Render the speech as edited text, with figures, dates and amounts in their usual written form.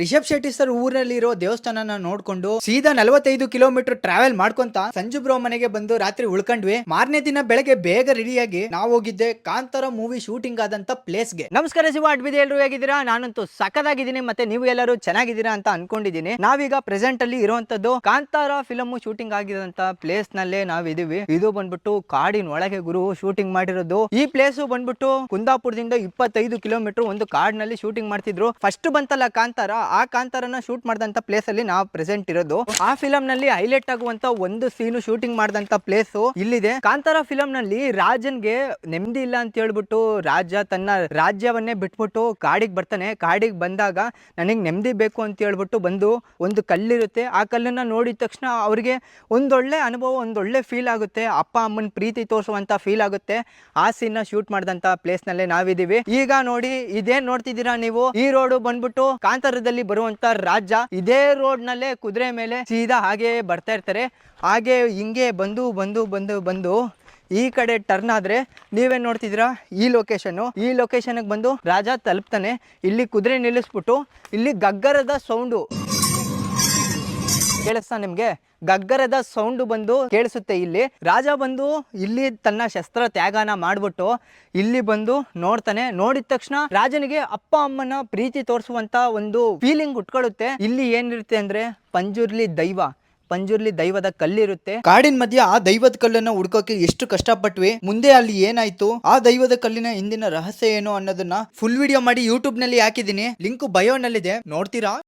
Rishabh Shetty sir ಊರಲ್ಲಿರೋ ದೇವಸ್ಥಾನನ ನೋಡ್ಕೊಂಡು ಸೀದಾ 45 kilometre travel ಮಾಡ್ಕೊಂತ ಸಂಜು ಬ್ರೋ ಮನೆಗೆ ಬಂದು ರಾತ್ರಿ ಉಳ್ಕೊಂಡ್ವಿ. ಮಾರನೇ ದಿನ ಬೆಳಗ್ಗೆ ಬೇಗ ರೆಡಿಯಾಗಿ ನಾವು ಹೋಗಿದ್ದೆ ಕಾಂತಾರ ಮೂವಿ ಶೂಟಿಂಗ್ ಆದಂತ ಪ್ಲೇಸ್ಗೆ. ನಮಸ್ಕಾರ ಶಿವ ಅಡ್ಬಿದೆ, ಎಲ್ರು ಹೇಗಿದ್ದೀರಾ? ನಾನಂತೂ ಸಖತ್ತಾಗಿದ್ದೀನಿ, ಮತ್ತೆ ನೀವು ಎಲ್ಲರೂ ಚೆನ್ನಾಗಿದ್ದೀರಾ ಅಂತ ಅನ್ಕೊಂಡಿದ್ದೀನಿ. ನಾವೀಗ ಪ್ರೆಸೆಂಟ್ ಅಲ್ಲಿ ಇರುವಂತದ್ದು ಕಾಂತಾರ ಫಿಲಮ್ ಶೂಟಿಂಗ್ ಆಗಿದಂತ ಪ್ಲೇಸ್ ನಲ್ಲೇ ನಾವಿದೀವಿ. ಇದು ಬಂದ್ಬಿಟ್ಟು ಕಾಡಿನ ಒಳಗೆ ಗುರು ಶೂಟಿಂಗ್ ಮಾಡಿರೋದು. ಈ ಪ್ಲೇಸ್ ಬಂದ್ಬಿಟ್ಟು ಕುಂದಾಪುರದಿಂದ 25 ಕಿಲೋಮೀಟರ್ ಒಂದು ಕಾಡಿನಲ್ಲಿ ಶೂಟಿಂಗ್ ಮಾಡ್ತಿದ್ರು. ಫಸ್ಟ್ ಬಂತಲ್ಲ ಕಾಂತಾರ, ಆ ಕಾಂತಾರನ ಶೂಟ್ ಮಾಡಿದಂತ ಪ್ಲೇಸ್ ಅಲ್ಲಿ ನಾವು ಪ್ರೆಸೆಂಟ್ ಇರೋದು. ಆ ಫಿಲಂ ನಲ್ಲಿ ಹೈಲೈಟ್ ಆಗುವಂತ ಒಂದು ಸೀನು ಶೂಟಿಂಗ್ ಮಾಡಿದಂತ ಪ್ಲೇಸ್ ಇಲ್ಲಿದೆ. ಕಾಂತಾರ ಫಿಲಂ ನಲ್ಲಿ ರಾಜನ್ಗೆ ನೆಮ್ಮದಿ ಇಲ್ಲ ಅಂತ ಹೇಳ್ಬಿಟ್ಟು ರಾಜ ತನ್ನ ರಾಜ್ಯವನ್ನೇ ಬಿಟ್ಬಿಟ್ಟು ಕಾಡಿಗೆ ಬರ್ತಾನೆ. ಕಾಡಿಗೆ ಬಂದಾಗ ನನಗೆ ನೆಮ್ಮದಿ ಬೇಕು ಅಂತ ಹೇಳ್ಬಿಟ್ಟು ಬಂದು ಒಂದು ಕಲ್ಲಿರುತ್ತೆ. ಆ ಕಲ್ಲನ್ನ ನೋಡಿದ ತಕ್ಷಣ ಅವ್ರಿಗೆ ಒಂದೊಳ್ಳೆ ಅನುಭವ, ಒಂದೊಳ್ಳೆ ಫೀಲ್ ಆಗುತ್ತೆ. ಅಪ್ಪ ಅಮ್ಮನ ಪ್ರೀತಿ ತೋರಿಸುವಂತ ಫೀಲ್ ಆಗುತ್ತೆ. ಆ ಸೀನ್ ನ ಶೂಟ್ ಮಾಡಿದಂತ ಪ್ಲೇಸ್ ನಲ್ಲೇ ನಾವಿದೀವಿ. ಈಗ ನೋಡಿ, ಇದೇನ್ ನೋಡ್ತಿದ್ದೀರಾ ನೀವು, ಈ ರೋಡ್ ಬಂದ್ಬಿಟ್ಟು ಕಾಂತಾರದಲ್ಲಿ ಬರುವಂತ ರಾಜ್ಯ. ಇದೇ ರೋಡ್ ನಲ್ಲೇ ಕುದುರೆ ಮೇಲೆ ಸೀದಾ ಹಾಗೆ ಬರ್ತಾ ಇರ್ತಾರೆ. ಹಾಗೆ ಹಿಂಗೆ ಬಂದು ಬಂದು ಬಂದು ಬಂದು ಈ ಕಡೆ ಟರ್ನ್ ಆದ್ರೆ ನೀವೇನ್ ನೋಡ್ತಿದ್ದೀರಾ, ಈ ಲೊಕೇಶನ್ ಬಂದು ರಾಜ ತಲುಪ್ತಾನೆ. ಇಲ್ಲಿ ಕುದುರೆ ನಿಲ್ಲಿಸ್ಬಿಟ್ಟು ಇಲ್ಲಿ ಗಗ್ಗರದ ಸೌಂಡು ಕೇಳಿಸ್ತಾ ನಿಮ್ಗೆ? ಗಗ್ಗರದ ಸೌಂಡ್ ಬಂದು ಕೇಳಿಸುತ್ತೆ. ಇಲ್ಲಿ ರಾಜ ಬಂದು ಇಲ್ಲಿ ತನ್ನ ಶಸ್ತ್ರ ತ್ಯಾಗನ ಮಾಡ್ಬಿಟ್ಟು ಇಲ್ಲಿ ಬಂದು ನೋಡ್ತಾನೆ. ನೋಡಿದ ತಕ್ಷಣ ರಾಜನಿಗೆ ಅಪ್ಪ ಅಮ್ಮನ ಪ್ರೀತಿ ತೋರಿಸುವಂತ ಒಂದು ಫೀಲಿಂಗ್ ಉಟ್ಕೊಳ್ಳುತ್ತೆ. ಇಲ್ಲಿ ಏನಿರುತ್ತೆ ಅಂದ್ರೆ ಪಂಜುರ್ಲಿ ದೈವದ ಕಲ್ಲಿರುತ್ತೆ. ಕಾಡಿನ ಮಧ್ಯೆ ಆ ದೈವದ ಕಲ್ಲನ್ನ ಹುಡ್ಕೋಕೆ ಎಷ್ಟು ಕಷ್ಟಪಟ್ವಿ. ಮುಂದೆ ಅಲ್ಲಿ ಏನಾಯ್ತು, ಆ ದೈವದ ಕಲ್ಲಿನ ಹಿಂದಿನ ರಹಸ್ಯ ಏನು ಅನ್ನೋದನ್ನ ಫುಲ್ ವಿಡಿಯೋ ಮಾಡಿ ಯೂಟ್ಯೂಬ್ ನಲ್ಲಿ ಹಾಕಿದೀನಿ. ಲಿಂಕ್ ಬಯೋ ನಲ್ಲಿದೆ, ನೋಡ್ತೀರಾ?